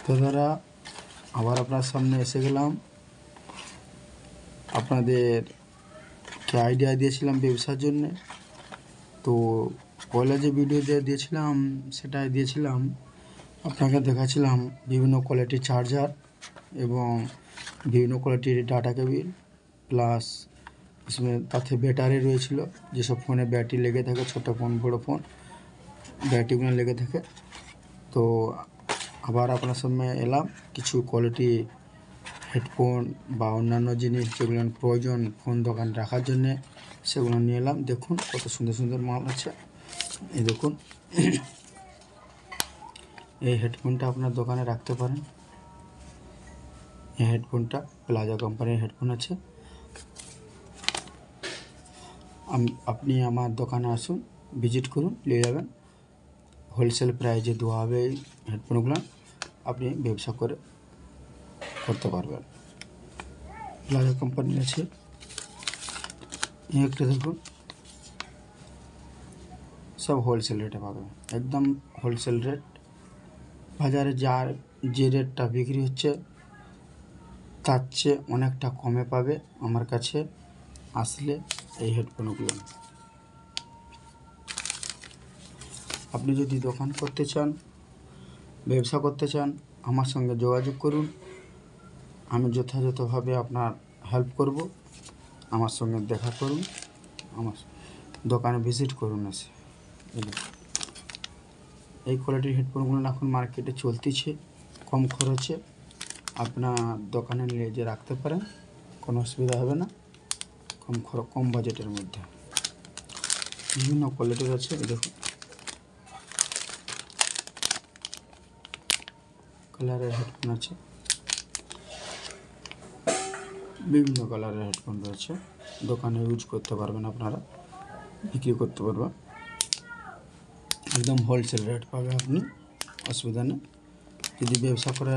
তো দাদা আবার আপনার সামনে এসে গেলাম। আপনাদেরকে আইডিয়া দিয়েছিলাম ব্যবসার জন্যে। তো পয়লা যে ভিডিও দিয়েছিলাম সেটাই দিয়েছিলাম, আপনাকে দেখাচ্ছিলাম বিভিন্ন কোয়ালিটির চার্জার এবং বিভিন্ন কোয়ালিটির ডাটা কেবিল, প্লাস তাতে ব্যাটারি রয়েছিল। যেসব ফোনে ব্যাটারি লেগে থাকে, ছোটো ফোন বড়ো ফোন ব্যাটারিগুলো লেগে থাকে। তো আবার আপনার সামনে এলাম কিছু কোয়ালিটি হেডফোন বা অন্যান্য জিনিস যেগুলো প্রয়োজন ফোন দোকান রাখার জন্যে, সেগুলো নিয়ে এলাম। দেখুন কত সুন্দর সুন্দর মাল আছে। এই দেখুন, এই হেডফোনটা আপনার দোকানে রাখতে পারেন। এই হেডফোনটা প্লাজা কোম্পানির হেডফোন আছে। আপনি আমার দোকানে আসুন, ভিজিট করুন, নিয়ে যাবেন। হোলসেল প্রাইজে দেওয়া হবে এই হেডফোনগুলো, আপনি ব্যবসা করতে পারবেন। প্লাজা কোম্পানির আছে। এই একটা দেখুন, সব হোলসেল রেটে পাবেন, একদম হোলসেল রেট। বাজারে যে রেটটা বিক্রি হচ্ছে তার চেয়ে অনেকটা কমে পাবে আমার কাছে আসলে এই হেডফোনগুলো। আপনি যদি দোকান করতে চান, ব্যবসা করতে চান, আমার সঙ্গে যোগাযোগ করুন। আমি যথাযথভাবে আপনার হেল্প করব। আমার সঙ্গে দেখা করুন, আমার দোকানে ভিজিট করুন এসে। এই কোয়ালিটির হেডফোনগুলো এখন মার্কেটে চলতেছে কম খরচে। আপনার দোকানে নিয়ে যে রাখতে পারেন, কোনো অসুবিধা হবে না। কম বাজেটের মধ্যে বিভিন্ন কোয়ালিটির আছে। দেখুন কালারের হেডফোন আছে, বিভিন্ন কালারের হেডফোন রয়েছে। দোকানে ইউজ করতে পারবেন, আপনারা বিক্রি করতে পারবেন। একদম হোলসেল রেট পাবে আপনি, অসুবিধা নেই। যদি ব্যবসা করা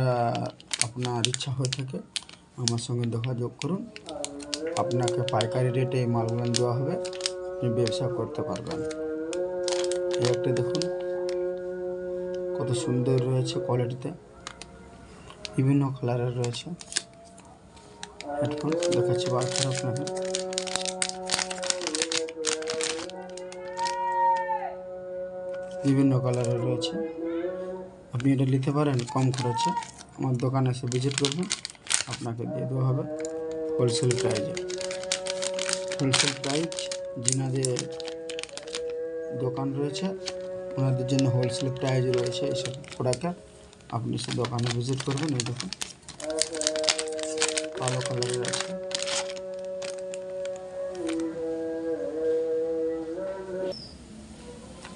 আপনার ইচ্ছা হয়ে থাকে, আমার সঙ্গে যোগাযোগ করুন। আপনাকে পাইকারি রেটে এই মালগুলো দেওয়া হবে, আপনি ব্যবসা করতে পারবেন। এই একটা দেখুন কত সুন্দর রয়েছে কোয়ালিটিতে, বিভিন্ন কালারের রয়েছে হেডফোন। দেখাচ্ছি বার করে আপনাকে। বিভিন্ন কালারের রয়েছে, আপনি এটা নিতে পারেন কম খরচে। আমার দোকানে এসে ভিজিট করবেন, আপনাকে দিয়ে দেওয়া হবে হোলসেল প্রাইজে। হোলসেল প্রাইজ যিনাদের দোকান রয়েছে ওনাদের জন্য হোলসেল প্রাইজ রয়েছে এইসব প্রোডাক্টের। আপনি সে দোকানে ভিজিট করবেন। এই দেখুন কালো কালারের আছে,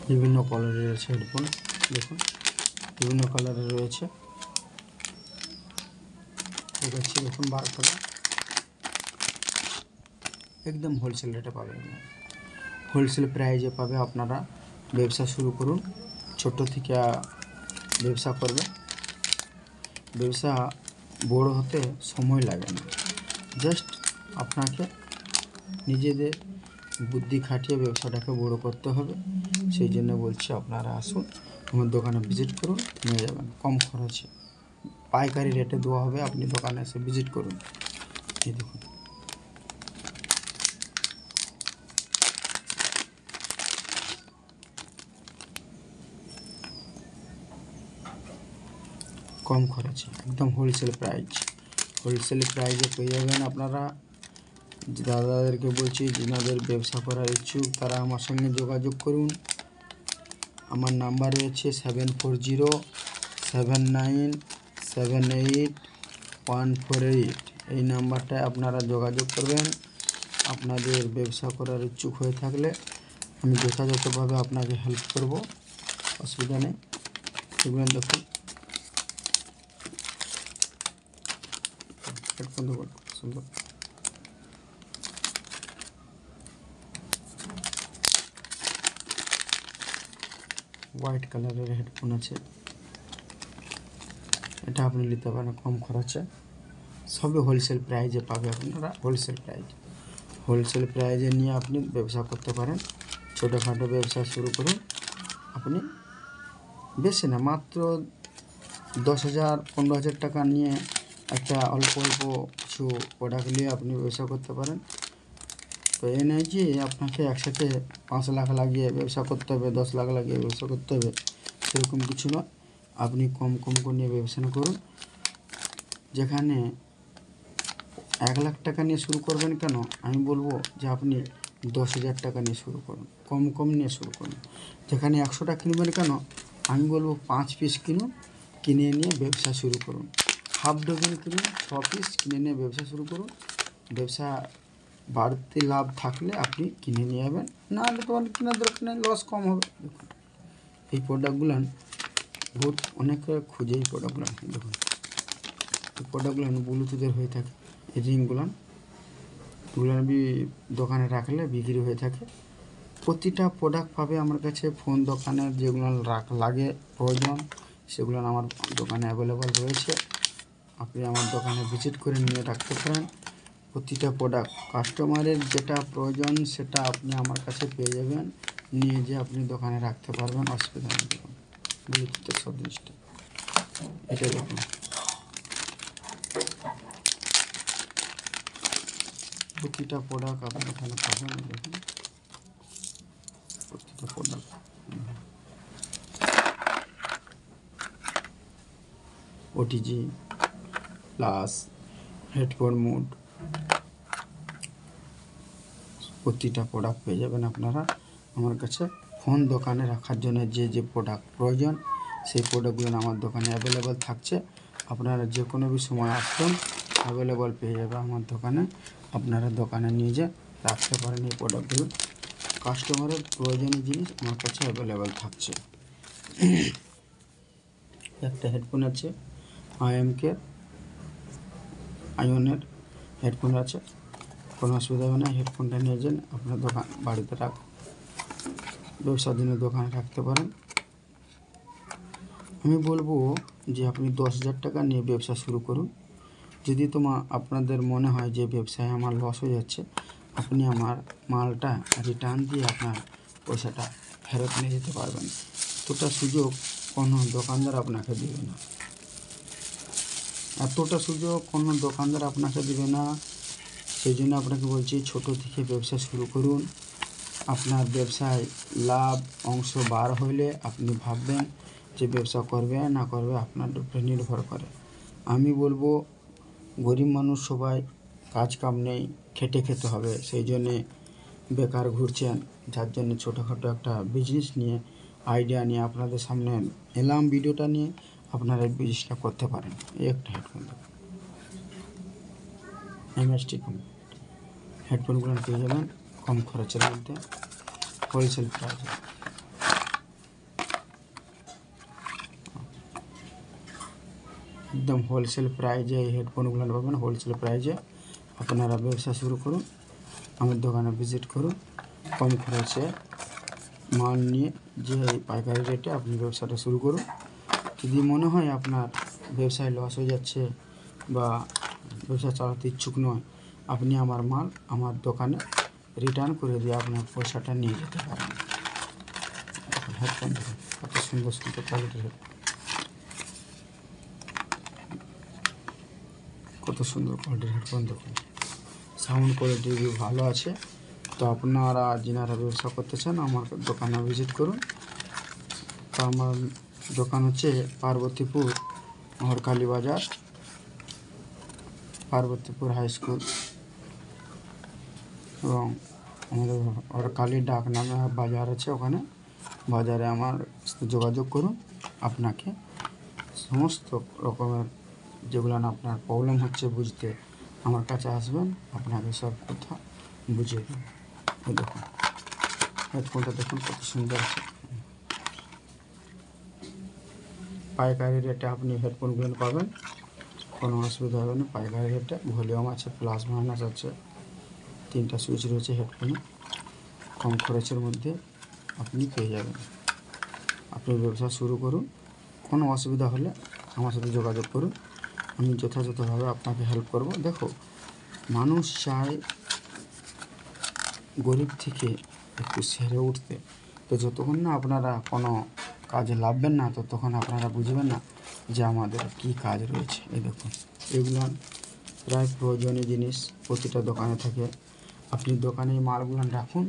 বিভিন্ন কালারের আছে হেডফোন। দেখুন বিভিন্ন কালারের রয়েছে, দেখাচ্ছি দেখুন বার করে। একদম হোলসেল রেটে পাবেন, হোলসেল প্রাইজে পাবে। আপনারা ব্যবসা শুরু করুন, ছোট থেকে ব্যবসা করবে। ব্যবসা বড় হতে সময় লাগে না, জাস্ট আপনাকে নিজেদের বুদ্ধি খাটিয়ে ব্যবসাটাকে বড় করতে হবে। সেই জন্য বলছি আপনারা আসুন, আমার দোকানে ভিজিট করুন, নিয়ে যাবেন কম খরচে। পাইকারি রেটে দেওয়া হবে, আপনি দোকানে এসে ভিজিট করুন। এই দেখুন কম খরচে, একদম হোলসেল প্রাইস। হোলসেল প্রাইজে পেয়ে যাবেন আপনারা। দাদাদেরকে বলছি, যিনাদের ব্যবসা করার ইচ্ছুক তারা আমার সঙ্গে যোগাযোগ করুন। আমার নাম্বার রয়েছে 7407978148। এই নাম্বারটায় আপনারা যোগাযোগ করবেন। আপনাদের ব্যবসা করার ইচ্ছুক হয়ে থাকলে আমি যথাযথভাবে আপনাকে হেল্প করব, অসুবিধা নেই। দেখবেন দেখুন হেডফোন দেখুন সুন্দর। হোয়াইট কালারের হেডফোন আছে, এটা আপনি নিতে পারেন কম খরচে। সবই হোলসেল প্রাইজে পাবে আপনারা, হোলসেল প্রাইজে নিয়ে আপনি ব্যবসা করতে পারেন। ছোটোখাটো ব্যবসা শুরু করুন আপনি, বেশি না, মাত্র 10,000 15,000 টাকা নিয়ে একটা অল্প কিছু প্রোডাক্ট নিয়ে আপনি ব্যবসা করতে পারেন। তো এই নয় যে আপনাকে একসাথে 5 লাখ লাগিয়ে ব্যবসা করতে হবে, 10 লাখ লাগিয়ে ব্যবসা করতে হবে, সেরকম কিছু নয়। আপনি কম করে নিয়ে ব্যবসা করুন। যেখানে 1 লাখ টাকা নিয়ে শুরু করবেন কেন, আমি বলবো যে আপনি 10,000 টাকা নিয়ে শুরু করুন, কম নিয়ে শুরু করুন। যেখানে 100টা কিনবেন কেন, আমি বলবো 5 পিস কিনুন, কিনে নিয়ে ব্যবসা শুরু করুন। হাফ ডজন কিনুন, 6 পিস কিনে নিয়ে ব্যবসা শুরু করুন। ব্যবসা বাড়তি লাভ থাকলে আপনি কিনে নিয়ে যাবেন, না হলে তোমার কেনার দরকার নেই, লস কম হবে। দেখুন এই প্রোডাক্টগুলো বহুত অনেকে খুঁজে, এই প্রোডাক্টগুলো দেখুন, এই প্রোডাক্টগুলো ব্লুটুথের হয়ে থাকে। এই রিংগুলো দোকানে রাখলে বিক্রি হয়ে থাকে। প্রতিটা প্রোডাক্ট পাবে আমার কাছে। ফোন দোকানের যেগুলো লাগে প্রয়োজন, সেগুলো আমার দোকানে অ্যাভেলেবল রয়েছে। আপনি আমার দোকানে ভিজিট করে নিয়ে রাখতে পারেন। প্রতিটা প্রোডাক্ট কাস্টমারের যেটা প্রয়োজন সেটা আপনি আমার কাছে পেয়ে যাবেন, নিয়ে যে আপনি দোকানে রাখতে পারবেন, অসুবিধা নেই। দেখুন ব্লুটুথের সব জিনিসটা এটা দেখুন, প্রতিটা প্রোডাক্ট আপনি এখানে পাবেন। দেখুন প্রতিটা product OTG plus headphone mode, প্রতিটা প্রোডাক্ট পেয়ে যাবেন আপনারা আমার কাছে। ফোন দোকানে রাখার জন্য যে প্রোডাক্ট প্রয়োজন, সেই প্রোডাক্টগুলো আমার দোকানে অ্যাভেলেবল থাকছে। আপনারা যে কোনো সময় আসবেন, অ্যাভেলেবল পেয়ে যাবে আমার দোকানে। আপনারা দোকানে নিয়ে যে রাখতে পারেন এই প্রোডাক্টগুলো। কাস্টমারের প্রয়োজনীয় জিনিস আমার কাছে অ্যাভেলেবল থাকছে। একটা হেডফোন আছে আয়নের হেডফোন আছে, কোনো অসুবিধা হবে না। হেডফোনটা নিয়ে যান, আপনার দোকান বাড়িতে ব্যবসার জন্য দোকানে রাখতে পারেন। আমি বলবো যে আপনি 10,000 টাকা নিয়ে ব্যবসা শুরু করুন। যদি আপনাদের মনে হয় যে ব্যবসায় আমার লস হয়ে যাচ্ছে, আপনি আমার মালটা রিটার্ন দিয়ে আপনার পয়সাটা ফেরত নিয়ে যেতে পারবেন। এতটা সুযোগ কোনো দোকানদার আপনাকে দেবে না, এতটা সুযোগ কোনো দোকানদার আপনাকে দেবে না। সেই জন্য আপনাকে বলছি, ছোট থেকে ব্যবসা শুরু করুন। আপনার ব্যবসায় লাভ অংশ বার হলে আপনি ভাববেন যে ব্যবসা করবে না করবে, আপনার উপরে নির্ভর করে। আমি বলবো গরিব মানুষ সবাই, কাজ কাম নেই, খেটে খেতে হবে, সেই জন্যে বেকার ঘুরছেন। যার জন্য ছোটোখাটো একটা বিজনেস নিয়ে, আইডিয়া নিয়ে আপনাদের সামনে এলাম ভিডিওটা নিয়ে। আপনারা এই বিজনেসটা করতে পারেন। এই একটা হেডফোন দেখুন, MST কোম্পানি হেডফোনগুলো পেয়ে যাবেন কম খরচের মধ্যে, হোলসেল প্রাইসে। একদম হোলসেল প্রাইজে এই হেডফোনগুলো পাবেন। হোলসেল প্রাইজে আপনারা ব্যবসা শুরু করুন, আমার দোকানে ভিজিট করুন। কম খরচে মাল নিয়ে যে পাইকারি রেটে আপনি ব্যবসাটা শুরু করুন। যদি মনে হয় আপনার ব্যবসায় লস হয়ে যাচ্ছে বা ব্যবসা চালাতে ইচ্ছুক নয়, আপনি আমার মাল আমার দোকানে রিটার্ন করে দিয়ে আপনার পয়সাটা নিয়ে যেতে পারেন। হেডফোন দেখুন কত সুন্দর কোয়ালিটির হেডফোন, কত সুন্দর কোয়ালিটির হেডফোন দেখুন। সাউন্ড কোয়ালিটি ভালো আছে। তো আপনারা যিনারা ব্যবসা করতে চান আমার দোকানে ভিজিট করুন। তো আমার দোকান হচ্ছে পার্বতীপুর হরকালী বাজার, পার্বতীপুর হাই স্কুল, এবং আমাদের হরকালী ডাক নামে বাজার আছে, ওখানে বাজারে আমার যোগাযোগ করুন। আপনাকে সমস্ত রকমের যেগুলো আপনার প্রবলেম হচ্ছে বুঝতে, আমার কাছে আসবেন, আপনাকে সব কথা বুঝিয়ে দেবেন। এই দেখুন হেডফোনটা দেখুন কত সুন্দর আছে। পাইকারি রেটে আপনি হেডফোনগুলো পাবেন, কোনো অসুবিধা হবে না। পাইকারি রেটে ভলিউম আছে, প্লাস মাইনাস আছে, 3টা সুইচ রয়েছে হেডফোনে। কম খরচের মধ্যে আপনি পেয়ে যাবেন। আপনি ব্যবসা শুরু করুন, কোনো অসুবিধা হলে আমার সাথে যোগাযোগ করুন, আমি যথাযথভাবে আপনাকে হেল্প করব। দেখো মানুষ চায় গরিব থেকে একটু সেরে উঠতে। তো যতক্ষণ না আপনারা কোনো কাজে লাভবেন না, তো তখন আপনারা বুঝবেন না যে আমাদের কি কাজ রয়েছে। এই দেখুন, এগুলো প্রায় প্রয়োজনীয় জিনিস প্রতিটা দোকানে থাকে। আপনি দোকানে এই মালগুলো রাখুন,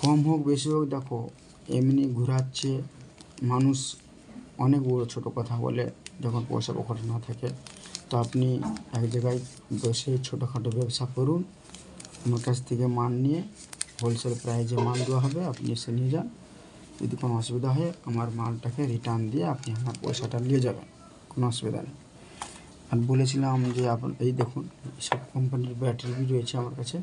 কম হোক বেশি হোক। দেখো, এমনি ঘোরাচ্ছে মানুষ, অনেক বড় ছোটো কথা বলে যখন পয়সা পকেটে না থাকে। তো আপনি এক জায়গায় বসে ছোটোখাটো ব্যবসা করুন, আমার কাছ থেকে মাল নিয়ে হোলসেল প্রাইজে মাল দেওয়া হবে, আপনি এসে নিয়ে যান। যদি কোনো অসুবিধা হয় আমার মালটাকে রিটার্ন দিয়ে আপনি আমার পয়সাটা নিয়ে যাবেন, কোনো অসুবিধা নেই। আর বলেছিলাম যে এই দেখুন, সব কোম্পানির ব্যাটারি রয়েছে আমার কাছে।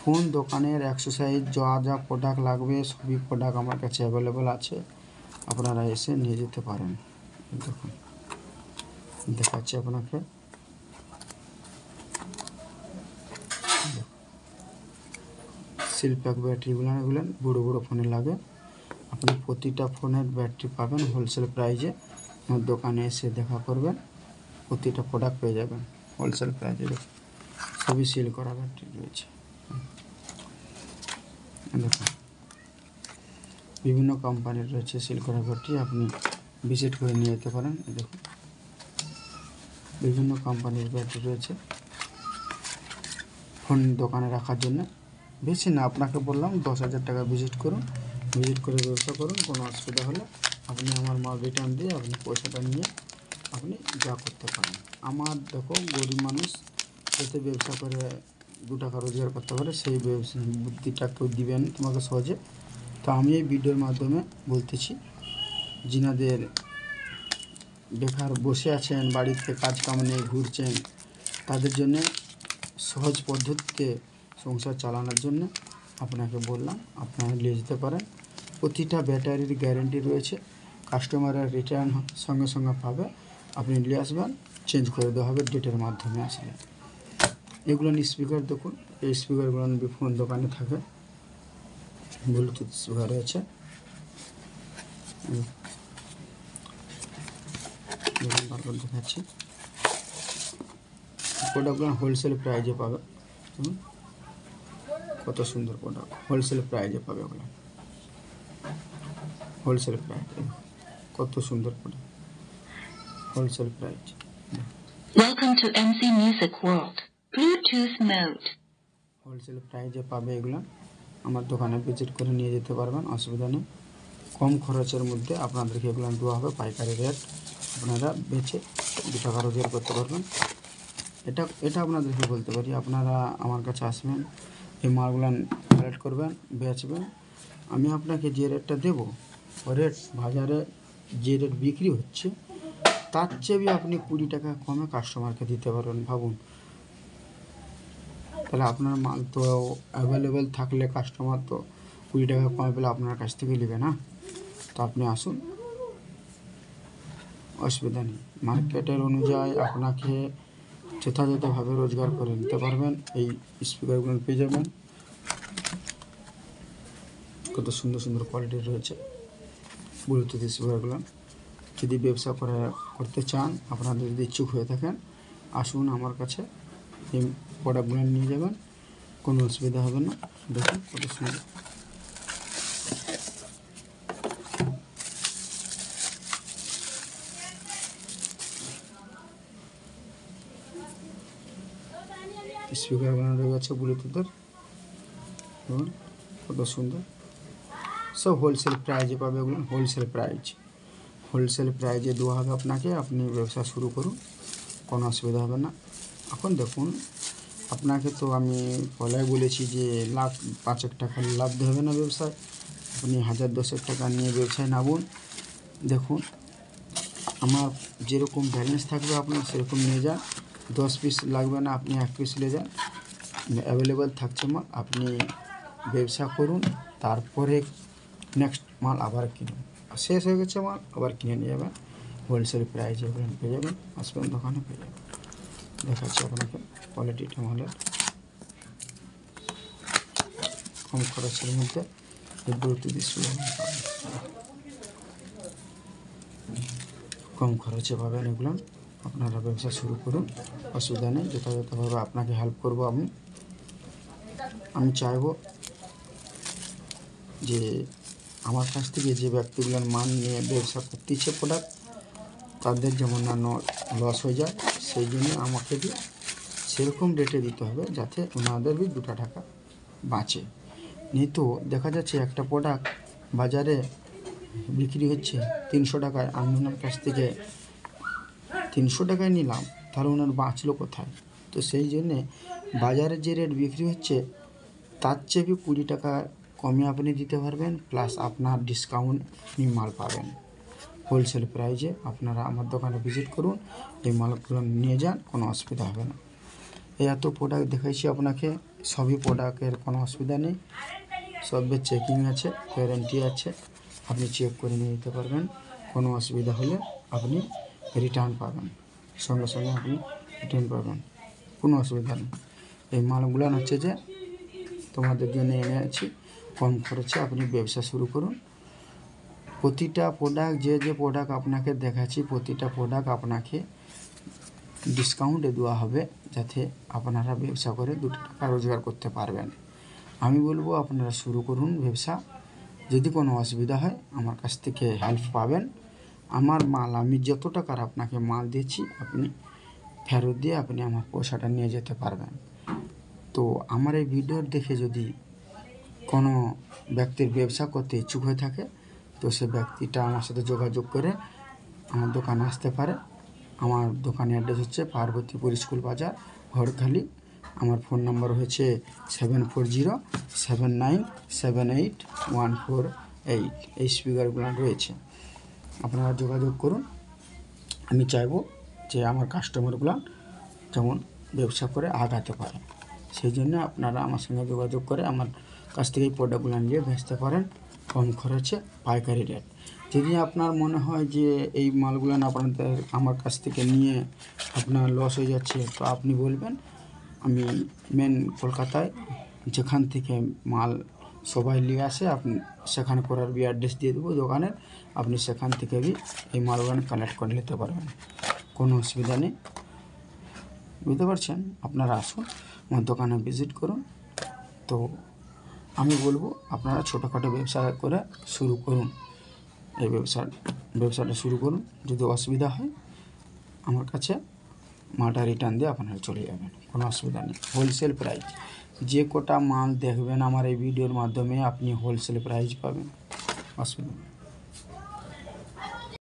ফোন দোকানের এক্সারসাইজ যা যা প্রোডাক্ট লাগবে সবই প্রোডাক্ট আমার কাছে অ্যাভেলেবেল আছে, আপনারা এসে নিয়ে যেতে পারেন। দেখুন, দেখাচ্ছি আপনাকে। সিলপ্যাক ব্যাটারিগুলো এগুলো বড়ো বড়ো ফোনে লাগে। আপনি প্রতিটা ফোনের ব্যাটারি পাবেন হোলসেল প্রাইজে। আমার দোকানে এসে দেখা করবেন, প্রতিটা প্রোডাক্ট পেয়ে যাবেন হোলসেল প্রাইজে। সবই সিল করা ব্যাটারি রয়েছে। দেখুন, বিভিন্ন কোম্পানির রয়েছে সিল করা ব্যাটারি, আপনি ভিজিট করে নিয়ে যেতে পারেন। দেখুন, বিভিন্ন কোম্পানির ব্যাটারি রয়েছে ফোন দোকানে রাখার জন্য। বেশি না, আপনাকে বললাম 10,000 টাকা ভিজিট করুন, ভিজিট করে ব্যবসা করুন। কোনো অসুবিধা হলে আপনি আমার মাল রিটার্ন দিয়ে আপনি পয়সাটা নিয়ে আপনি যা করতে পারেন। আমার দেখো, গরিব মানুষ যাতে ব্যবসা করে 2 টাকা রোজগার করতে পারে, সেই বুদ্ধিটা কেউ দিবেন তোমাকে সহজে। তো আমি এই ভিডিওর মাধ্যমে বলতেছি, যিনাদের বেকার বসে আছেন, বাড়িতে কাজ কাম নেই, ঘুরছেন, তাদের জন্য সহজ পদ্ধতিতে সংসার চালানোর জন্য আপনাকে বললাম, আপনারা নিয়ে যেতে পারেন। প্রতিটা ব্যাটারির গ্যারেন্টি রয়েছে, কাস্টমারের রিটার্ন সঙ্গে সঙ্গে পাবে। আপনি নিয়ে আসবেন, চেঞ্জ করে দেওয়া হবে ডেটের মাধ্যমে আসলে। এগুলো স্পিকার দেখুন, এই স্পিকারগুলো ফোন দোকানে থাকে, ব্লুটুথ স্পিকার রয়েছে। বারবার দেখাচ্ছি, প্রোডাক্টগুলো হোলসেল প্রাইজে পাবে। কত সুন্দর প্রোডাক্ট, হোলসেল প্রাইজে পাবে ওগুলো, হোলসেল প্রাইজ। কত সুন্দর product, wholesale prize. Welcome to MC Music World. Bluetooth mode. Wholesale প্রাইজে পাবে এগুলো, আমার দোকানে ভিজিট করে নিয়ে যেতে পারবেন, অসুবিধা নেই। কম খরচের মধ্যে আপনাদেরকে এগুলো দেওয়া হবে পাইকারি রেট, আপনারা বেচে 2 টাকা রোজগার করতে পারবেন। এটা আপনাদেরকে বলতে পারি, আপনারা আমার কাছে আসবেন, এই মালগুলো কালেক্ট করবেন, বেচবেন। আমি আপনাকে যে রেটটা দেবো, ও রেট বাজারে যে রেট বিক্রি হচ্ছে তার চেয়ে আপনি 20 টাকা কমে কাস্টমারকে দিতে পারবেন। ভাবুন, তাহলে আপনার মাল তো অ্যাভেলেবেল থাকলে কাস্টমার তো 20 টাকা কমে পেলে আপনার কাছ থেকে নেবে না। তো আপনি আসুন, অসুবিধা নেই। মার্কেটের অনুযায়ী আপনাকে যথাযথভাবে রোজগার করে নিতে পারবেন। এই স্পিকারগুলো পেয়ে যাবেন, কত সুন্দর সুন্দর কোয়ালিটির রয়েছে ব্লুটুথ স্পিকারগুলো। যদি ব্যবসা করতে চান, আপনারা যদি ইচ্ছুক হয়ে থাকেন, আসুন আমার কাছে, এই প্রোডাক্টগুলো নিয়ে যাবেন, কোনো অসুবিধা হবে না। দেখুন কত সুন্দর, স্পিকার বানানো রয়েছে ব্লুটুথের, দেখুন কত সুন্দর। সব হোলসেল প্রাইজে পাবে ওগুলো, হোলসেল প্রাইজে দেওয়া হবে আপনাকে। আপনি ব্যবসা শুরু করুন, কোনো অসুবিধা হবে না। এখন দেখুন, আপনাকে তো আমি পয়লাই বলেছি যে 1,05,000 টাকা লাভ হবে না ব্যবসায়, আপনি 1,000-10,000 টাকা নিয়ে ব্যবসায় নামুন। দেখুন, আমার যেরকম ব্যালেন্স থাকবে আপনি সেরকম নিয়ে যান। 10 পিস লাগবে না, আপনি 1 পিস নিয়ে যান, অ্যাভেলেবেল থাকছে মাল। আপনি ব্যবসা করুন, তারপরে নেক্সট মাল আবার কিনুন, শেষ হয়ে গেছে মাল আবার কিনে নিয়ে যাবেন। হোলসেল প্রাইজে পেয়ে যাবেন, আসবেন দোকানে পেয়ে যাবেন। দেখাচ্ছি আপনাকে কোয়ালিটিটা মালের, কম খরচের মধ্যে এই ব্লুটুথ স্পিকার কম খরচে পাবেন। এগুলো আপনারা ব্যবসা শুরু করুন, অসুবিধা নেই। যথাযথভাবে আপনাকে হেল্প করবো আমি চাইবো যে আমার কাছ থেকে যে ব্যক্তিগুলো মাল নিয়ে ব্যবসা করতেছে প্রোডাক্ট, তাদের যেমন না লস হয়ে যায়, সেই জন্য আমাকে भी সেরকম রেটে দিতে হবে যাতে ওনাদের भी 2 টাকা বাঁচে। नहीं तो দেখা যাচ্ছে একটা প্রোডাক্ট বাজারে বিক্রি হচ্ছে 300 টাকায়, আমি ওনার কাছ থেকে 300 টাকায় নিলাম, তাহলে ওনার বাঁচলো কোথায়? তো সেই জন্যে বাজারে যে রেট বিক্রি হচ্ছে তার চেয়ে भी 20 টাকা কমে আপনি দিতে পারবেন, প্লাস আপনার ডিসকাউন্ট আপনি মাল পাবেন। হোলসেল প্রাইজে আপনারা আমার দোকানে ভিজিট করুন, এই মালগুলো নিয়ে যান, কোনো অসুবিধা হবে না। এই এত প্রোডাক্ট দেখাইছি আপনাকে, সবই প্রোডাক্টের কোনো অসুবিধা নেই, সবের চেকিং আছে, গ্যারেন্টি আছে, আপনি চেক করে নিয়ে যেতে পারবেন। কোনো অসুবিধা হলে আপনি রিটার্ন পাবেন, সঙ্গে সঙ্গে আপনি রিটার্ন পাবেন, কোনো অসুবিধা নেই। এই মালগুলো হচ্ছে যে তোমাদের জন্য এনে আছি, কম খরচে আপনি ব্যবসা শুরু করুন। প্রতিটা প্রোডাক্ট যে প্রোডাক্ট আপনাকে দেখাচ্ছি, প্রতিটা প্রোডাক্ট আপনাকে ডিসকাউন্টে দেওয়া হবে যাতে আপনারা ব্যবসা করে 2 টাকা রোজগার করতে পারবেন। আমি বলবো আপনারা শুরু করুন ব্যবসা। যদি কোনো অসুবিধা হয় আমার কাছ থেকে হেল্প পাবেন। আমার মাল, আমি যত টাকার আপনাকে মাল দিচ্ছি আপনি ফেরত দিয়ে আপনি আমার পয়সাটা নিয়ে যেতে পারবেন। তো আমার এই ভিডিও দেখে যদি কোনো ব্যক্তির ব্যবসা করতে ইচ্ছুক হয়ে থাকে, তো সে ব্যক্তিটা আমার সাথে যোগাযোগ করে আমার দোকানে আসতে পারে। আমার দোকানের অ্যাড্রেস হচ্ছে পার্বতীপুর স্কুল বাজার, হরখালি। আমার ফোন নাম্বার হচ্ছে 7407978148। এই স্পিকারগুলো রয়েছে, আপনারা যোগাযোগ করুন। আমি চাইবো যে আমার কাস্টমারগুলো যেমন ব্যবসা করে আগাতে পারে, সেই জন্য আপনারা আমার সঙ্গে যোগাযোগ করে আমার কাছ থেকে এই প্রোডাক্টগুলো নিয়ে বেচতে পারেন কম খরচে, পাইকারি রেট। যদি আপনার মনে হয় যে এই মালগুলো আপনাদের আমার কাছ থেকে নিয়ে আপনার লস হয়ে যাচ্ছে, তো আপনি বলবেন। আমি মেন কলকাতায় যেখান থেকে মাল সবাই নিয়ে আসে, আপনি সেখানে করার भी অ্যাড্রেস দিয়ে দেবো দোকানের, আপনি সেখান থেকে भी এই মালগুলো কালেক্ট করে নিতে পারবেন, কোনো অসুবিধা নেই। বুঝতে পারছেন? আপনারা আসুন, আমার দোকানে ভিজিট করুন। তো আমি বলবো আপনারা ছোটোখাটো ব্যবসা করে শুরু করুন, এই ব্যবসাটা শুরু করুন। যদি অসুবিধা হয় আমার কাছে মালটা রিটার্ন দিয়ে আপনারা চলে যাবেন, কোনো অসুবিধা নেই। হোলসেল প্রাইস, যে কটা মাল দেখবেন আমার এই ভিডিওর মাধ্যমে আপনি হোলসেল প্রাইস পাবেন, অসুবিধা নেই।